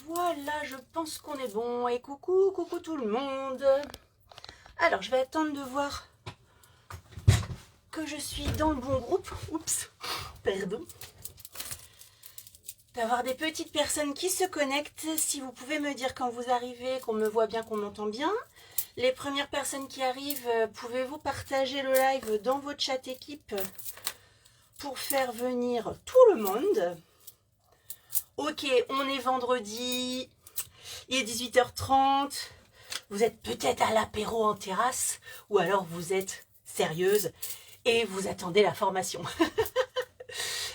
Voilà, je pense qu'on est bon. Et coucou, coucou tout le monde. Alors, je vais attendre de voir que je suis dans le bon groupe. Oups, pardon. D'avoir des petites personnes qui se connectent. Si vous pouvez me dire quand vous arrivez, qu'on me voit bien, qu'on m'entend bien. Les premières personnes qui arrivent, pouvez-vous partager le live dans votre chat équipe pour faire venir tout le monde? Ok, on est vendredi, il est 18h30, vous êtes peut-être à l'apéro en terrasse, ou alors vous êtes sérieuse et vous attendez la formation.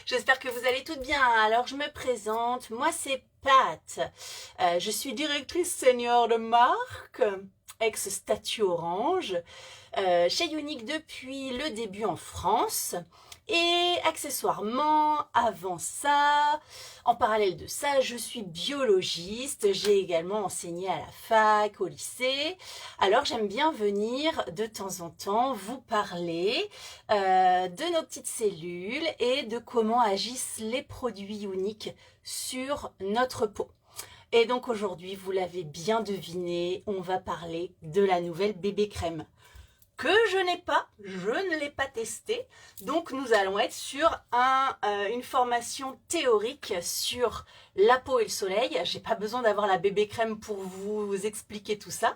J'espère que vous allez toutes bien. Alors je me présente, moi c'est Pat, je suis directrice senior de marque, ex-statut Orange, chez Unique depuis le début en France. Et accessoirement, avant ça, en parallèle de ça, je suis biologiste. J'ai également enseigné à la fac, au lycée. Alors j'aime bien venir de temps en temps vous parler de nos petites cellules et de comment agissent les produits uniques sur notre peau. Et donc aujourd'hui, vous l'avez bien deviné, on va parler de la nouvelle bébé crème que je n'ai pas, je ne l'ai pas testé. Donc nous allons être sur une formation théorique sur la peau et le soleil. J'ai pas besoin d'avoir la bébé crème pour vous expliquer tout ça.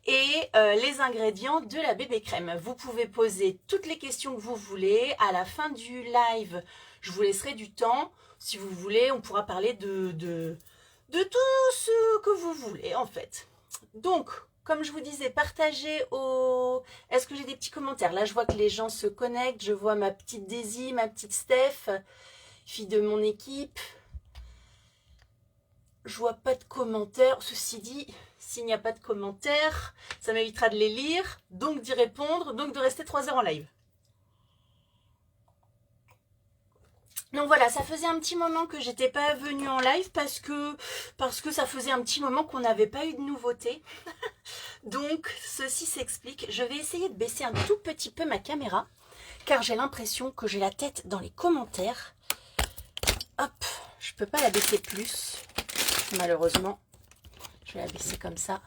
Et les ingrédients de la bébé crème. Vous pouvez poser toutes les questions que vous voulez. À la fin du live, je vous laisserai du temps. Si vous voulez, on pourra parler de tout ce que vous voulez en fait. Donc, comme je vous disais, partagez au... Est-ce que j'ai des petits commentaires? Là, je vois que les gens se connectent. Je vois ma petite Daisy, ma petite Steph, fille de mon équipe. Je vois pas de commentaires. Ceci dit, s'il n'y a pas de commentaires, ça m'évitera de les lire, donc d'y répondre, donc de rester 3 heures en live. Donc voilà, ça faisait un petit moment que j'étais pas venue en live parce que ça faisait un petit moment qu'on n'avait pas eu de nouveautés. Donc ceci s'explique. Je vais essayer de baisser un tout petit peu ma caméra car j'ai l'impression que j'ai la tête dans les commentaires. Hop, je peux pas la baisser plus. Malheureusement, je vais la baisser comme ça.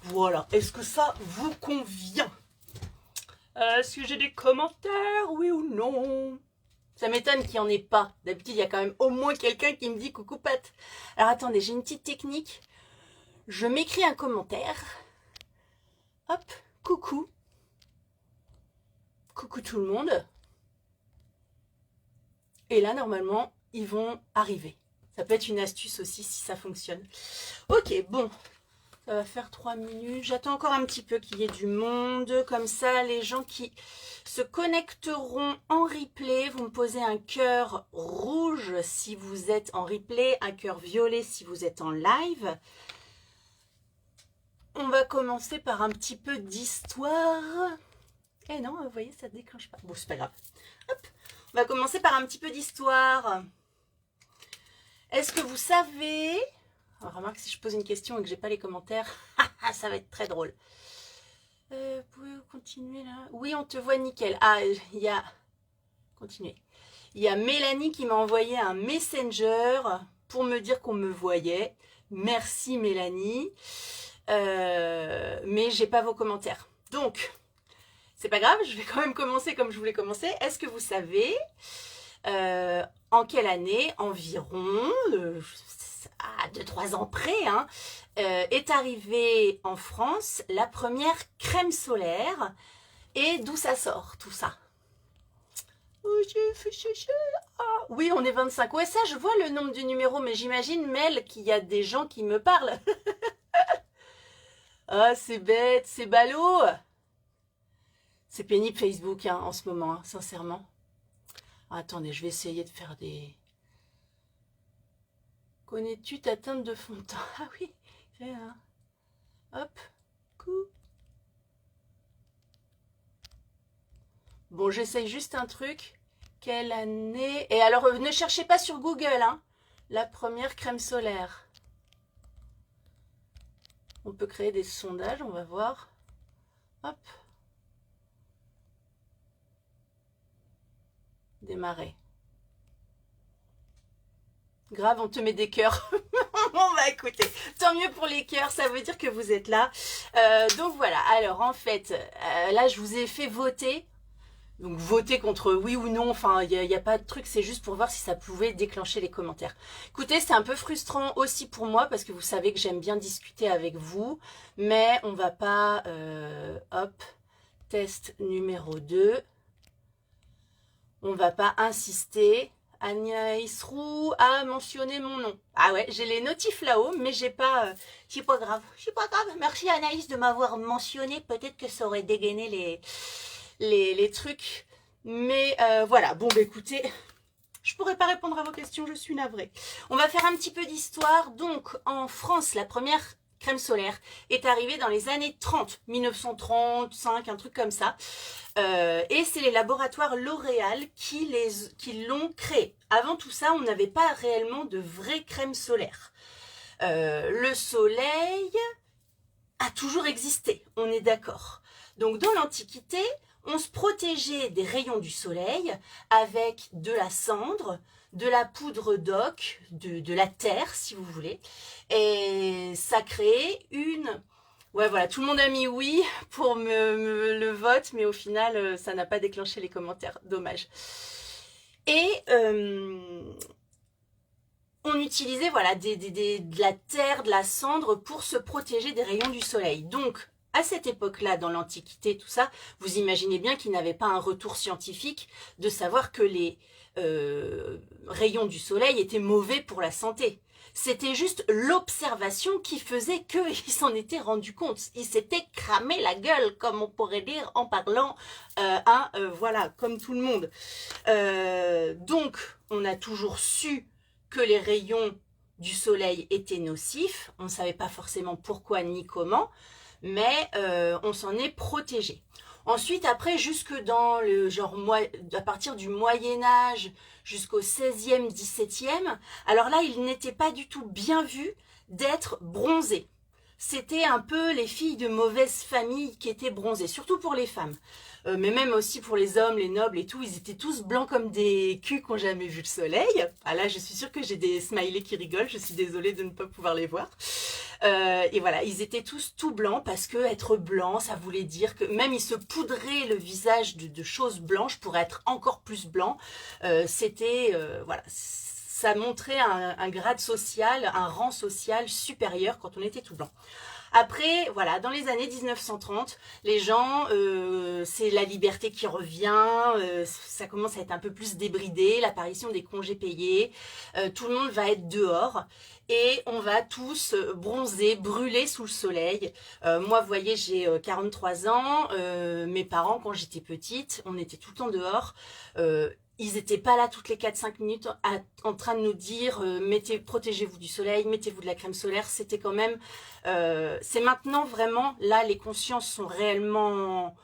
Voilà, est-ce que ça vous convient? Est-ce que j'ai des commentaires, oui ou non? Ça m'étonne qu'il n'y en ait pas. D'habitude, il y a quand même au moins quelqu'un qui me dit coucou Pat. Alors attendez, j'ai une petite technique. Je m'écris un commentaire. Hop, coucou. Coucou tout le monde. Et là, normalement, ils vont arriver. Ça peut être une astuce aussi si ça fonctionne. Ok, bon. Ça va faire 3 minutes. J'attends encore un petit peu qu'il y ait du monde. Comme ça, les gens qui se connecteront en replay, vous me posez un cœur rouge si vous êtes en replay, un cœur violet si vous êtes en live. On va commencer par un petit peu d'histoire. Eh non, vous voyez, ça ne déclenche pas. Bon, c'est pas grave. Hop. On va commencer par un petit peu d'histoire. Est-ce que vous savez... Alors, remarque, si je pose une question et que j'ai pas les commentaires, ça va être très drôle. Pouvez-vous continuer là? Oui, on te voit nickel. Ah, il y a... Continuez. Il y a Mélanie qui m'a envoyé un messenger pour me dire qu'on me voyait. Merci Mélanie. Mais j'ai pas vos commentaires. Donc, c'est pas grave, je vais quand même commencer comme je voulais commencer. Est-ce que vous savez en quelle année environ, à 2-3 ans près, hein, est arrivée en France la première crème solaire et d'où ça sort tout ça? Oui, on est 25. Ouais, ça, je vois le nombre du numéro, mais j'imagine, Mel, qu'il y a des gens qui me parlent. Ah, c'est bête, c'est ballot. C'est pénible Facebook hein, en ce moment, hein, sincèrement. Attendez, je vais essayer de faire des... Connais-tu ta teinte de fond de teint? Ah oui, fais un... Hop, coup. Bon, j'essaye juste un truc. Quelle année? Et alors, ne cherchez pas sur Google, hein. La première crème solaire. On peut créer des sondages, on va voir. Hop. Démarrer. Grave, on te met des cœurs. Bon bah écoutez, tant mieux pour les cœurs, ça veut dire que vous êtes là. Donc voilà, alors en fait, là je vous ai fait voter. Donc voter contre oui ou non, enfin il y a pas de truc, c'est juste pour voir si ça pouvait déclencher les commentaires. Écoutez, c'est un peu frustrant aussi pour moi parce que vous savez que j'aime bien discuter avec vous, mais on va pas, hop, test numéro 2, on va pas insister. Agnès Roux a mentionné mon nom. Ah ouais, j'ai les notifs là-haut, mais j'ai pas... c'est pas grave, c'est pas grave. Merci Anaïs de m'avoir mentionné. Peut-être que ça aurait dégainé les trucs. Mais voilà, bon bah écoutez, je pourrais pas répondre à vos questions, je suis navrée. On va faire un petit peu d'histoire. Donc, en France, la première crème solaire est arrivée dans les années 30, 1935, un truc comme ça. Et c'est les laboratoires L'Oréal qui l'ont créé. Avant tout ça, on n'avait pas réellement de vraie crème solaire. Le soleil a toujours existé, on est d'accord. Donc dans l'Antiquité, on se protégeait des rayons du soleil avec de la cendre, de la poudre d'oc, de la terre si vous voulez. Et ça créait une... Ouais, voilà, tout le monde a mis oui pour le vote, mais au final, ça n'a pas déclenché les commentaires. Dommage. Et on utilisait voilà, de la terre, de la cendre pour se protéger des rayons du soleil. Donc, à cette époque-là, dans l'Antiquité, tout ça, vous imaginez bien qu'il n'avait pas un retour scientifique de savoir que les rayons du soleil étaient mauvais pour la santé. C'était juste l'observation qui faisait qu'il s'en était rendu compte. Il s'était cramé la gueule, comme on pourrait dire en parlant voilà, comme tout le monde. Donc, on a toujours su que les rayons du soleil étaient nocifs. On ne savait pas forcément pourquoi ni comment, mais on s'en est protégé. Ensuite, après, jusque dans le genre, à partir du Moyen-Âge jusqu'au 16e, 17e, alors là, il n'était pas du tout bien vu d'être bronzé. C'était un peu les filles de mauvaise famille qui étaient bronzées, surtout pour les femmes. Mais même aussi pour les hommes, les nobles et tout, ils étaient tous blancs comme des culs qui n'ont jamais vu le soleil. Ah là, je suis sûre que j'ai des smileys qui rigolent, je suis désolée de ne pas pouvoir les voir. Et voilà, ils étaient tous tout blancs parce que être blanc, ça voulait dire que même ils se poudraient le visage de choses blanches pour être encore plus blanc. C'était, voilà, ça montrait un grade social, un rang social supérieur quand on était tout blanc. Après, voilà, dans les années 1930, les gens, c'est la liberté qui revient, ça commence à être un peu plus débridé, l'apparition des congés payés, tout le monde va être dehors et on va tous bronzer, brûler sous le soleil. Moi, vous voyez, j'ai 43 ans, mes parents, quand j'étais petite, on était tout le temps dehors. Ils n'étaient pas là toutes les 4-5 minutes en train de nous dire protégez-vous du soleil, mettez-vous de la crème solaire. C'était quand même... c'est maintenant vraiment, là, les consciences sont réellement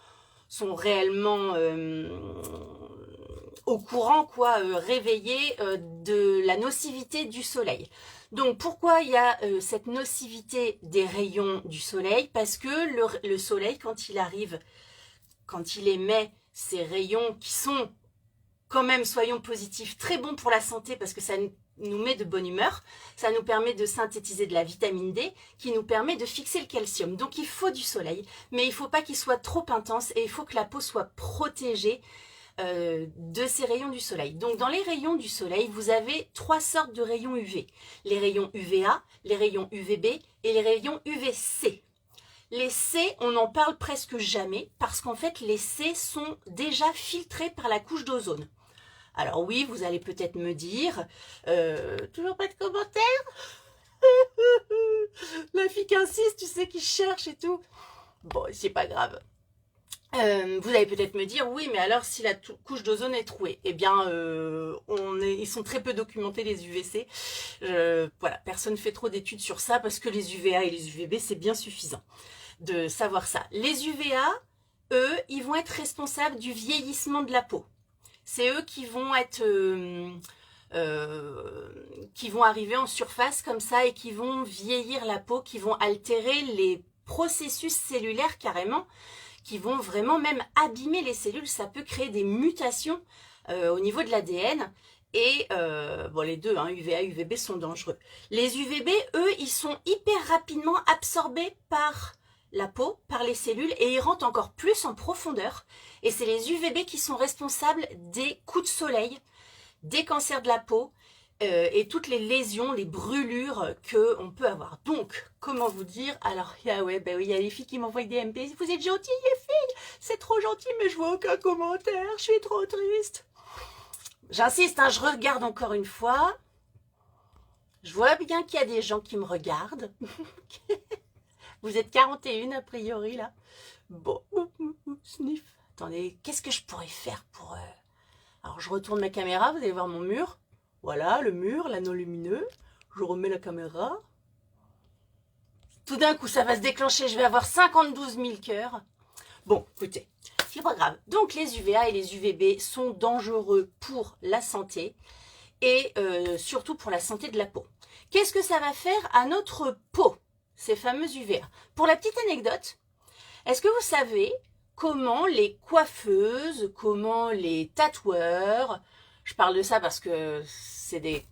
au courant, quoi, réveillées de la nocivité du soleil. Donc, pourquoi il y a cette nocivité des rayons du soleil? Parce que le soleil, quand il arrive, quand il émet ces rayons qui sont... quand même, soyons positifs, très bon pour la santé parce que ça nous met de bonne humeur, ça nous permet de synthétiser de la vitamine D qui nous permet de fixer le calcium. Donc il faut du soleil, mais il ne faut pas qu'il soit trop intense et il faut que la peau soit protégée de ces rayons du soleil. Donc dans les rayons du soleil, vous avez 3 sortes de rayons UV. Les rayons UVA, les rayons UVB et les rayons UVC. Les C, on n'en parle presque jamais parce qu'en fait, les C sont déjà filtrés par la couche d'ozone. Alors oui, vous allez peut-être me dire, toujours pas de commentaires. La fille qui insiste, tu sais, qui cherche et tout. Bon, c'est pas grave. Vous allez peut-être me dire, oui, mais alors si la couche d'ozone est trouée, eh bien, ils sont très peu documentés les UVC. Voilà, personne ne fait trop d'études sur ça parce que les UVA et les UVB, c'est bien suffisant de savoir ça. Les UVA, eux, ils vont être responsables du vieillissement de la peau. C'est eux qui vont être, qui vont arriver en surface comme ça et qui vont vieillir la peau, qui vont altérer les processus cellulaires carrément, qui vont vraiment même abîmer les cellules. Ça peut créer des mutations au niveau de l'ADN Et bon, les deux, hein, UVA et UVB sont dangereux. Les UVB, eux, ils sont hyper rapidement absorbés par la peau, par les cellules, et ils rentrent encore plus en profondeur. Et c'est les UVB qui sont responsables des coups de soleil, des cancers de la peau, et toutes les lésions, les brûlures qu'on peut avoir. Donc, comment vous dire? Alors, ouais, ben oui, il y a les filles qui m'envoient des MP. Vous êtes gentilles, les filles, c'est trop gentil, mais je vois aucun commentaire, je suis trop triste. J'insiste, hein, je regarde encore une fois. Je vois bien qu'il y a des gens qui me regardent. Vous êtes 41 a priori là. Bon, sniff. Attendez, qu'est-ce que je pourrais faire pour... Alors je retourne ma caméra, vous allez voir mon mur. Voilà, le mur, l'anneau lumineux. Je remets la caméra. Tout d'un coup, ça va se déclencher. Je vais avoir 52 000 cœurs. Bon, écoutez, c'est pas grave. Donc les UVA et les UVB sont dangereux pour la santé et surtout pour la santé de la peau. Qu'est-ce que ça va faire à notre peau, ces fameux UVA? Pour la petite anecdote, est-ce que vous savez comment les coiffeuses, comment les tatoueurs, je parle de ça parce que c'est des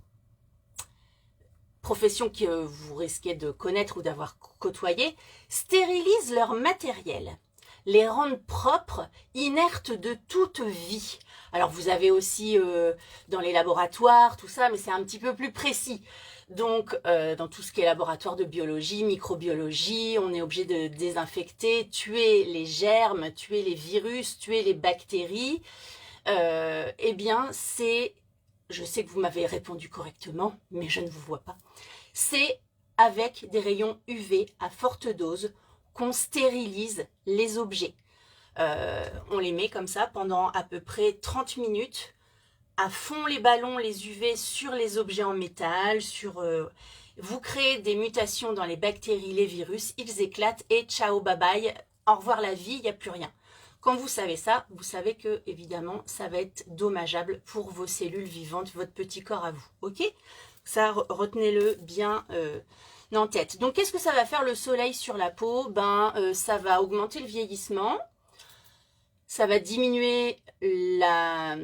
professions que vous risquez de connaître ou d'avoir côtoyé, stérilisent leur matériel, les rendent propres, inertes de toute vie. Alors vous avez aussi dans les laboratoires, tout ça, mais c'est un petit peu plus précis. Donc dans tout ce qui est laboratoire de biologie, microbiologie, on est obligé de désinfecter, tuer les germes, tuer les virus, tuer les bactéries. Eh bien c'est, je sais que vous m'avez répondu correctement, mais je ne vous vois pas, c'est avec des rayons UV à forte dose qu'on stérilise les objets. On les met comme ça pendant à peu près 30 minutes, à fond les ballons, les UV sur les objets en métal, vous créez des mutations dans les bactéries, les virus, ils éclatent et ciao, bye bye, au revoir la vie, il n'y a plus rien. Quand vous savez ça, vous savez que évidemment ça va être dommageable pour vos cellules vivantes, votre petit corps à vous, ok? Ça, retenez-le bien en tête. Donc, qu'est-ce que ça va faire le soleil sur la peau? Ça va augmenter le vieillissement, ça va diminuer la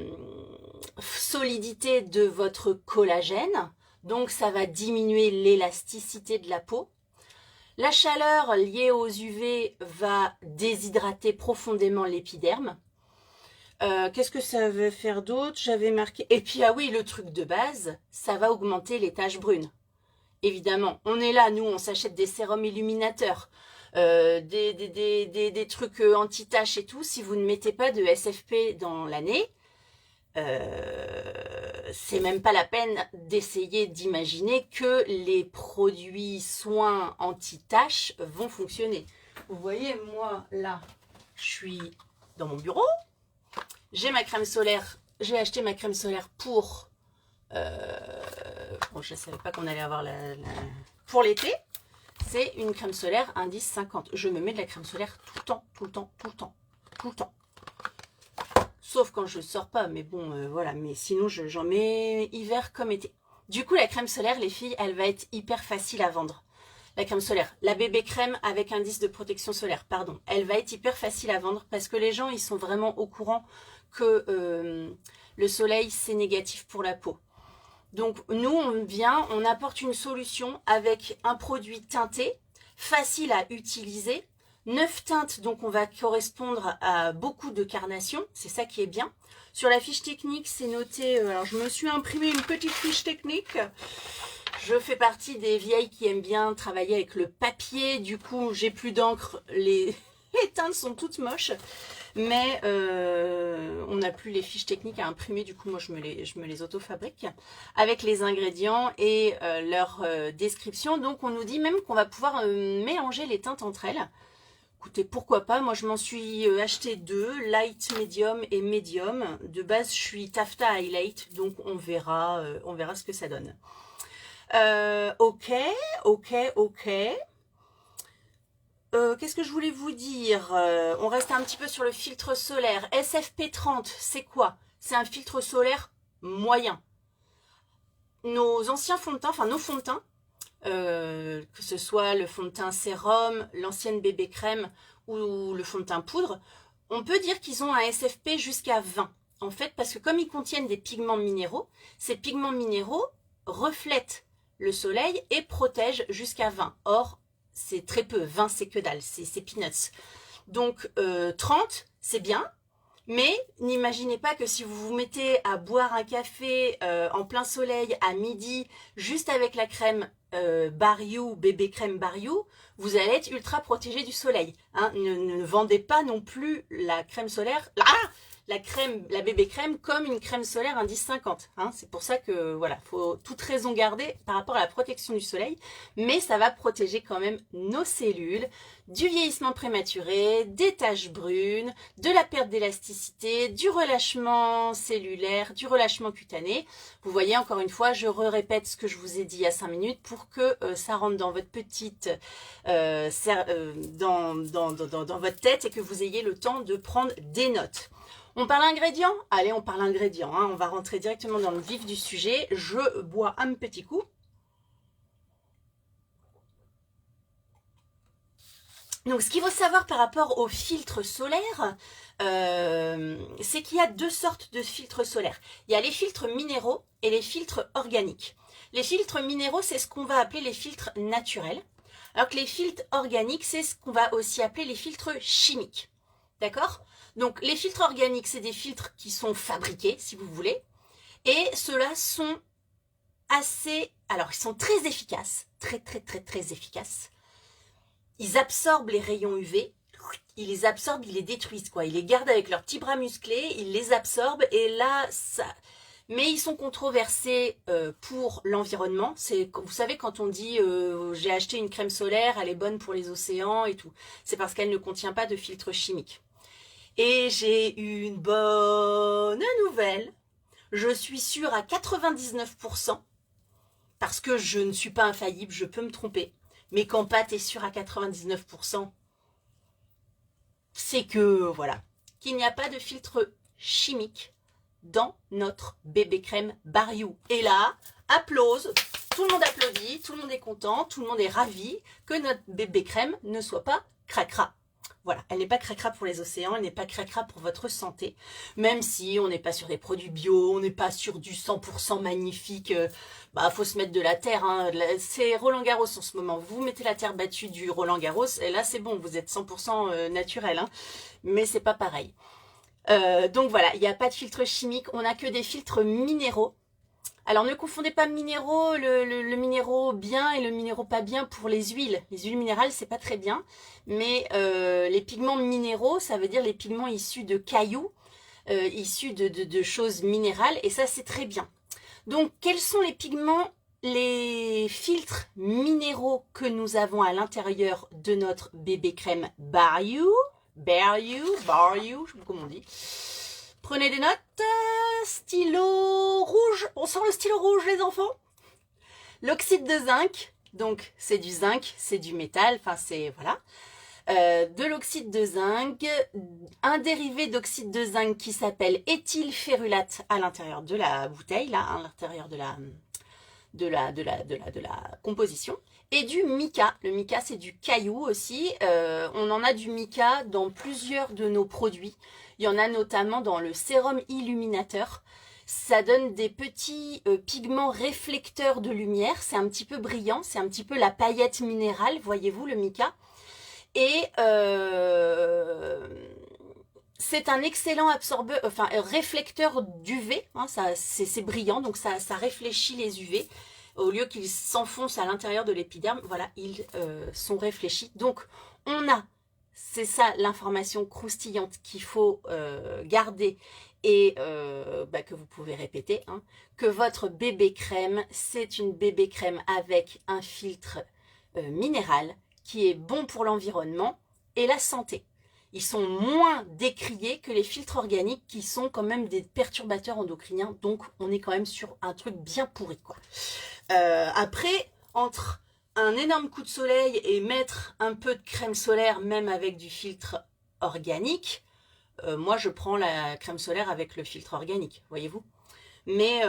solidité de votre collagène, donc ça va diminuer l'élasticité de la peau. La chaleur liée aux UV va déshydrater profondément l'épiderme. Qu'est-ce que ça veut faire d'autre? J'avais marqué... Et puis, ah oui, le truc de base, ça va augmenter les taches brunes. Évidemment, on est là, nous, on s'achète des sérums illuminateurs, des trucs anti-taches et tout. Si vous ne mettez pas de SFP dans l'année, c'est même pas la peine d'essayer d'imaginer que les produits soins anti-taches vont fonctionner. Vous voyez, moi, là, je suis dans mon bureau. J'ai ma crème solaire. J'ai acheté ma crème solaire pour... bon, je ne savais pas qu'on allait avoir pour l'été. C'est une crème solaire indice 50. Je me mets de la crème solaire tout le temps, tout le temps, tout le temps, tout le temps. Sauf quand je ne sors pas, mais bon, voilà. Mais sinon, j'en mets hiver comme été. Du coup, la crème solaire, les filles, elle va être hyper facile à vendre. La crème solaire, la bébé crème avec indice de protection solaire, pardon. Elle va être hyper facile à vendre parce que les gens, ils sont vraiment au courant que le soleil, c'est négatif pour la peau. Donc, nous, on apporte une solution avec un produit teinté, facile à utiliser. 9 teintes, donc on va correspondre à beaucoup de carnations, c'est ça qui est bien. Sur la fiche technique, c'est noté, alors je me suis imprimé une petite fiche technique. Je fais partie des vieilles qui aiment bien travailler avec le papier, du coup j'ai plus d'encre, les teintes sont toutes moches. Mais on n'a plus les fiches techniques à imprimer, du coup moi je me les auto-fabrique avec les ingrédients et leur description. Donc on nous dit même qu'on va pouvoir mélanger les teintes entre elles. Écoutez, pourquoi pas, moi je m'en suis acheté 2, light, medium et medium. De base je suis taffeta highlight, donc on verra ce que ça donne. Ok. Qu'est-ce que je voulais vous dire? On reste un petit peu sur le filtre solaire. SFP30, c'est quoi? C'est un filtre solaire moyen. Nos anciens fonds de teint, enfin nos fonds de teint, que ce soit le fond de teint sérum, l'ancienne bébé crème ou le fond de teint poudre, on peut dire qu'ils ont un SFP jusqu'à 20. en fait, parce que comme ils contiennent des pigments minéraux, ces pigments minéraux reflètent le soleil et protègent jusqu'à 20. Or, c'est très peu. 20, c'est que dalle, c'est peanuts. Donc, 30, c'est bien. Mais n'imaginez pas que si vous vous mettez à boire un café en plein soleil à midi, juste avec la crème Bariou, bébé crème Bariou, vous allez être ultra protégé du soleil. Hein. Ne vendez pas non plus la crème solaire, la bébé crème comme une crème solaire indice 50. Hein. C'est pour ça que voilà, faut toute raison garder par rapport à la protection du soleil, mais ça va protéger quand même nos cellules du vieillissement prématuré, des taches brunes, de la perte d'élasticité, du relâchement cellulaire, du relâchement cutané. Vous voyez, encore une fois, je répète ce que je vous ai dit il y a 5 minutes pour que ça rentre dans votre petite dans votre tête et que vous ayez le temps de prendre des notes. On parle ingrédients? Allez, on parle ingrédients. Hein. On va rentrer directement dans le vif du sujet. Je bois un petit coup. Donc, ce qu'il faut savoir par rapport aux filtres solaires, c'est qu'il y a 2 sortes de filtres solaires. Il y a les filtres minéraux et les filtres organiques. Les filtres minéraux, c'est ce qu'on va appeler les filtres naturels, alors que les filtres organiques, c'est ce qu'on va aussi appeler les filtres chimiques. D'accord? Donc, les filtres organiques, c'est des filtres qui sont fabriqués, si vous voulez, et ceux-là sont assez... Alors, ils sont très efficaces, très efficaces. Ils absorbent les rayons UV, ils les absorbent, ils les détruisent, quoi. Ils les gardent avec leurs petits bras musclés, ils les absorbent, et là, ça... Mais ils sont controversés pour l'environnement. Vous savez, quand on dit j'ai acheté une crème solaire, elle est bonne pour les océans et tout, c'est parce qu'elle ne contient pas de filtre chimique. Et j'ai une bonne nouvelle. Je suis sûre à 99%, parce que je ne suis pas infaillible, je peux me tromper. Mais quand pas, t'es sûre à 99%, c'est que, voilà, qu'il n'y a pas de filtre chimique dans notre bébé crème Bariou. Et là, applause, tout le monde applaudit, tout le monde est content, tout le monde est ravi que notre bébé crème ne soit pas cracra. Voilà, elle n'est pas cracra pour les océans, elle n'est pas cracra pour votre santé, même si on n'est pas sur des produits bio, on n'est pas sur du 100% magnifique, faut se mettre de la terre, hein. C'est Roland Garros en ce moment, vous mettez la terre battue du Roland Garros, et là c'est bon, vous êtes 100% naturel, hein. Mais c'est pas pareil. Donc voilà, il n'y a pas de filtre chimique, on n'a que des filtres minéraux. Alors ne confondez pas minéraux, le minéraux bien et le minéraux pas bien pour les huiles. Les huiles minérales, c'est pas très bien. Mais les pigments minéraux, ça veut dire les pigments issus de cailloux, issus de choses minérales. Et ça, c'est très bien. Donc, quels sont les pigments, les filtres minéraux que nous avons à l'intérieur de notre bébé crème Bariou? Bariou, je sais pas comment on dit. Prenez des notes. Stylo rouge. On sent le stylo rouge, les enfants. L'oxyde de zinc. Donc, c'est du zinc, c'est du métal. Enfin, c'est... Voilà. De l'oxyde de zinc. Un dérivé d'oxyde de zinc qui s'appelle éthylférulate à l'intérieur de la bouteille, là, à l'intérieur de la composition. Et du mica. Le mica, c'est du caillou aussi. On en a du mica dans plusieurs de nos produits. Il y en a notamment dans le sérum illuminateur. Ça donne des petits pigments réflecteurs de lumière. C'est un petit peu brillant. C'est un petit peu la paillette minérale, voyez-vous, le mica. Et c'est un excellent absorbeur, réflecteur d'UV. Hein, c'est brillant, donc ça réfléchit les UV. Au lieu qu'ils s'enfoncent à l'intérieur de l'épiderme, voilà, ils sont réfléchis. Donc, on a, c'est ça l'information croustillante qu'il faut garder et que vous pouvez répéter, hein, que votre bébé crème, c'est une bébé crème avec un filtre minéral qui est bon pour l'environnement et la santé. Ils sont moins décriés que les filtres organiques qui sont quand même des perturbateurs endocriniens. Donc, on est quand même sur un truc bien pourri, quoi. Après, entre un énorme coup de soleil et mettre un peu de crème solaire, même avec du filtre organique, moi, je prends la crème solaire avec le filtre organique, voyez-vous. Mais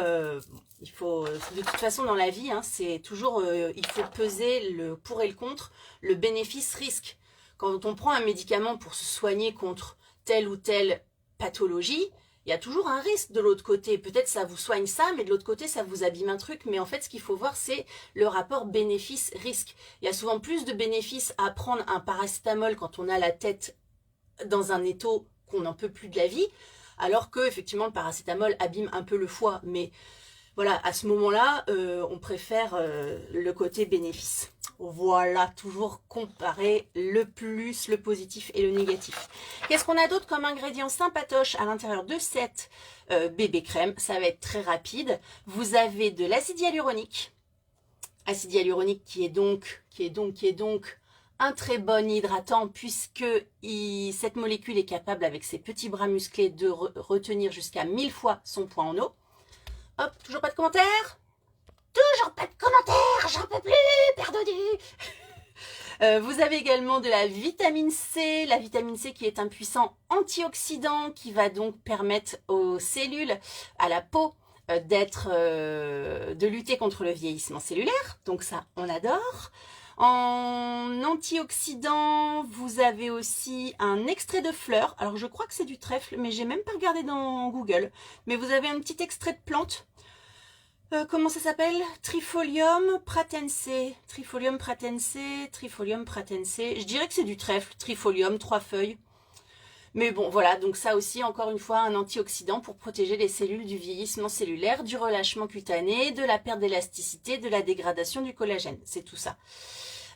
il faut, de toute façon, dans la vie, hein, c'est toujours, il faut peser le pour et le contre, le bénéfice-risque. Quand on prend un médicament pour se soigner contre telle ou telle pathologie, Il y a toujours un risque de l'autre côté. Peut-être ça vous soigne ça, mais de l'autre côté, ça vous abîme un truc. Mais en fait, ce qu'il faut voir, c'est le rapport bénéfice-risque. Il y a souvent plus de bénéfices à prendre un paracétamol quand on a la tête dans un étau qu'on n'en peut plus de la vie, alors que effectivement le paracétamol abîme un peu le foie. Mais voilà, à ce moment-là, on préfère le côté bénéfice. Voilà, toujours comparer le plus, le positif et le négatif. Qu'est-ce qu'on a d'autre comme ingrédient sympatoche à l'intérieur de cette bébé crème? Ça va être très rapide. Vous avez de l'acide hyaluronique. Acide hyaluronique qui est donc un très bon hydratant puisque cette molécule est capable avec ses petits bras musclés de retenir jusqu'à 1000 fois son poids en eau. Hop, toujours pas de commentaires? Toujours pas de commentaires, j'en peux plus, pardonnez. Vous avez également de la vitamine C qui est un puissant antioxydant qui va donc permettre aux cellules, à la peau, de lutter contre le vieillissement cellulaire. Donc ça, on adore. En antioxydant, vous avez aussi un extrait de fleurs. Alors je crois que c'est du trèfle, mais j'ai même pas regardé dans Google. Mais vous avez un petit extrait de plante. Comment ça s'appelle? Trifolium pratense. Trifolium pratense, Trifolium pratense. Je dirais que c'est du trèfle, Trifolium, 3 feuilles. Mais bon, voilà, donc ça aussi, encore une fois, un antioxydant pour protéger les cellules du vieillissement cellulaire, du relâchement cutané, de la perte d'élasticité, de la dégradation du collagène. C'est tout ça.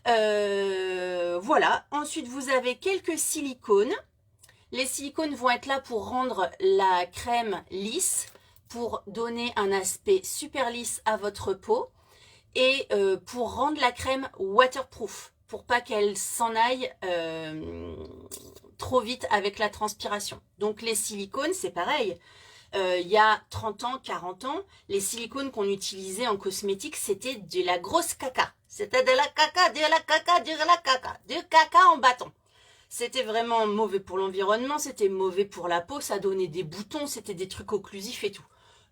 Voilà. Ensuite, vous avez quelques silicones. Les silicones vont être là pour rendre la crème lisse, pour donner un aspect super lisse à votre peau et pour rendre la crème waterproof, pour pas qu'elle s'en aille trop vite avec la transpiration. Donc les silicones, c'est pareil. Il y a 30 ans, 40 ans, les silicones qu'on utilisait en cosmétique, c'était de la grosse caca. C'était de la caca, de la caca, de la caca, du caca en bâton. C'était vraiment mauvais pour l'environnement, c'était mauvais pour la peau, ça donnait des boutons, c'était des trucs occlusifs et tout.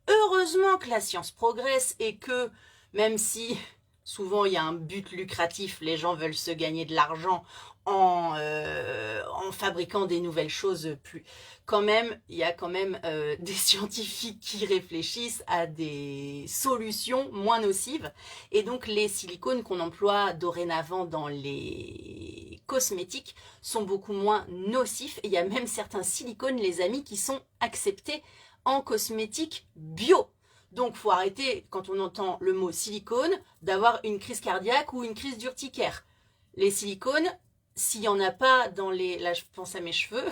Heureusement que la science progresse et que, même si souvent il y a un but lucratif, les gens veulent se gagner de l'argent en fabriquant des nouvelles choses plus... Quand même, il y a quand même des scientifiques qui réfléchissent à des solutions moins nocives. Et donc les silicones qu'on emploie dorénavant dans les cosmétiques sont beaucoup moins nocifs. Et il y a même certains silicones, les amis, qui sont acceptés en cosmétique bio. Donc, faut arrêter, quand on entend le mot silicone, d'avoir une crise cardiaque ou une crise d'urticaire. Les silicones, s'il n'y en a pas dans les... Là, je pense à mes cheveux.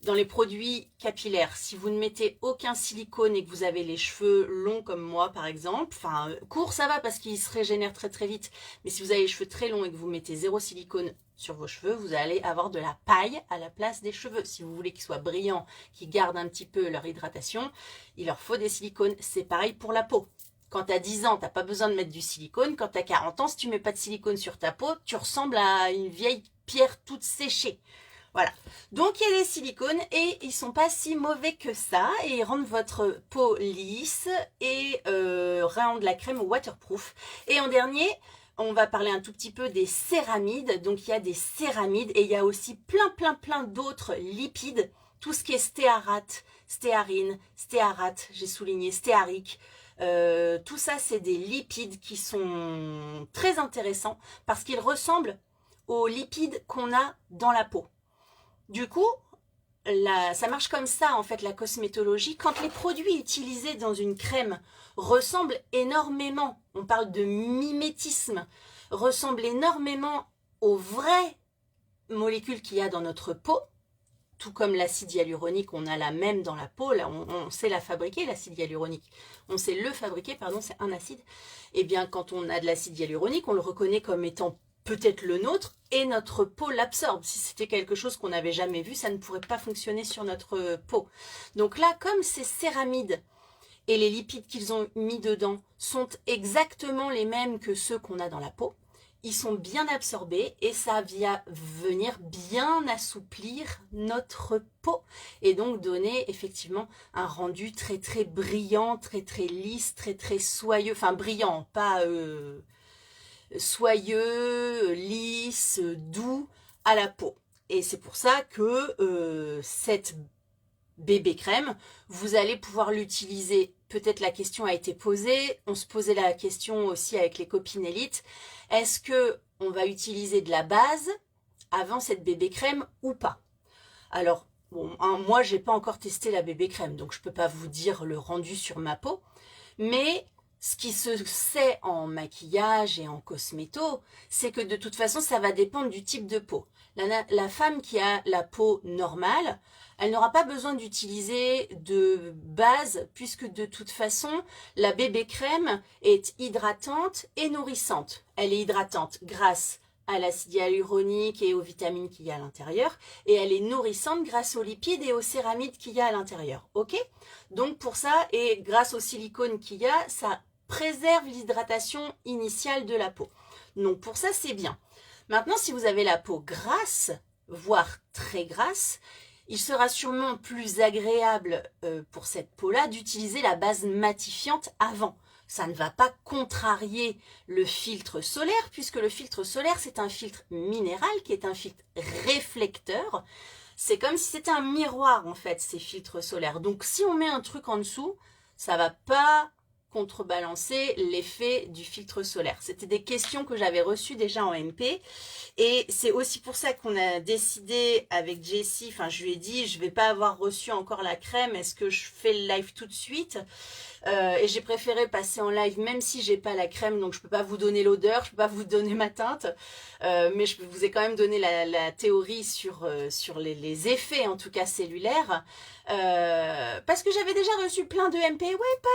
Dans les produits capillaires, si vous ne mettez aucun silicone et que vous avez les cheveux longs comme moi, par exemple, enfin, courts, ça va parce qu'ils se régénèrent très très vite. Mais si vous avez les cheveux très longs et que vous mettez 0 silicone sur vos cheveux, vous allez avoir de la paille à la place des cheveux. Si vous voulez qu'ils soient brillants, qu'ils gardent un petit peu leur hydratation, il leur faut des silicones. C'est pareil pour la peau. Quand tu as 10 ans, tu n'as pas besoin de mettre du silicone. Quand tu as 40 ans, si tu mets pas de silicone sur ta peau, tu ressembles à une vieille pierre toute séchée. Voilà, donc il y a des silicones et ils sont pas si mauvais que ça et ils rendent votre peau lisse et rendent la crème waterproof. Et en dernier, on va parler un tout petit peu des céramides. Donc il y a des céramides et il y a aussi plein d'autres lipides. Tout ce qui est stéarate, stéarine, stéarate, j'ai souligné, stéarique. Tout ça, c'est des lipides qui sont très intéressants parce qu'ils ressemblent aux lipides qu'on a dans la peau. Du coup, ça marche comme ça en fait la cosmétologie. Quand les produits utilisés dans une crème ressemblent énormément, on parle de mimétisme, ressemblent énormément aux vraies molécules qu'il y a dans notre peau, tout comme l'acide hyaluronique, on a la même dans la peau, là on sait la fabriquer l'acide hyaluronique, on sait le fabriquer, pardon, c'est un acide. Et bien quand on a de l'acide hyaluronique, on le reconnaît comme étant peut-être le nôtre, et notre peau l'absorbe. Si c'était quelque chose qu'on n'avait jamais vu, ça ne pourrait pas fonctionner sur notre peau. Donc là, comme ces céramides et les lipides qu'ils ont mis dedans sont exactement les mêmes que ceux qu'on a dans la peau, ils sont bien absorbés et ça vient venir bien assouplir notre peau et donc donner effectivement un rendu très très brillant, très très lisse, très très soyeux, enfin brillant, pas... soyeux, lisse, doux à la peau. Et c'est pour ça que cette bébé crème, vous allez pouvoir l'utiliser. Peut-être la question a été posée, on se posait la question aussi avec les copines élites. Est-ce que on va utiliser de la base avant cette bébé crème ou pas? Alors, bon, moi, j'ai pas encore testé la bébé crème, donc je peux pas vous dire le rendu sur ma peau. Mais ce qui se sait en maquillage et en cosméto, c'est que de toute façon, ça va dépendre du type de peau. La femme qui a la peau normale, elle n'aura pas besoin d'utiliser de base, puisque de toute façon, la bébé crème est hydratante et nourrissante. Elle est hydratante grâce à l'acide hyaluronique et aux vitamines qu'il y a à l'intérieur, et elle est nourrissante grâce aux lipides et aux céramides qu'il y a à l'intérieur. Ok? Donc pour ça, et grâce au silicone qu'il y a, ça préserve l'hydratation initiale de la peau. Donc pour ça, c'est bien. Maintenant, si vous avez la peau grasse, voire très grasse, il sera sûrement plus agréable pour cette peau-là d'utiliser la base matifiante avant. Ça ne va pas contrarier le filtre solaire, puisque le filtre solaire, c'est un filtre minéral qui est un filtre réflecteur. C'est comme si c'était un miroir, en fait, ces filtres solaires. Donc, si on met un truc en dessous, ça va pas contrebalancer l'effet du filtre solaire. C'était des questions que j'avais reçues déjà en MP. Et c'est aussi pour ça qu'on a décidé avec Jessie, enfin je lui ai dit, je vais pas avoir reçu encore la crème, est-ce que je fais le live tout de suite? Et j'ai préféré passer en live même si j'ai pas la crème, donc je peux pas vous donner l'odeur, je peux pas vous donner ma teinte, mais je vous ai quand même donné la théorie sur les effets en tout cas cellulaires, parce que j'avais déjà reçu plein de MP, ouais, pas.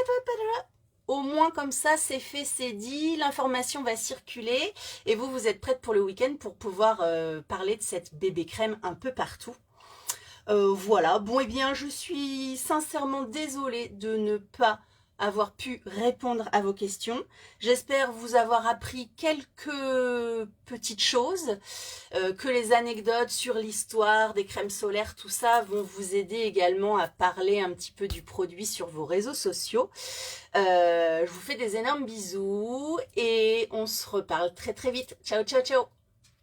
Au moins comme ça, c'est fait, c'est dit, l'information va circuler et vous êtes prête pour le week-end pour pouvoir parler de cette bébé crème un peu partout. Voilà, bon et bien je suis sincèrement désolée de ne pas avoir pu répondre à vos questions. J'espère vous avoir appris quelques petites choses, que les anecdotes sur l'histoire des crèmes solaires, tout ça, vont vous aider également à parler un petit peu du produit sur vos réseaux sociaux. Je vous fais des énormes bisous et on se reparle très très vite. Ciao, ciao, ciao!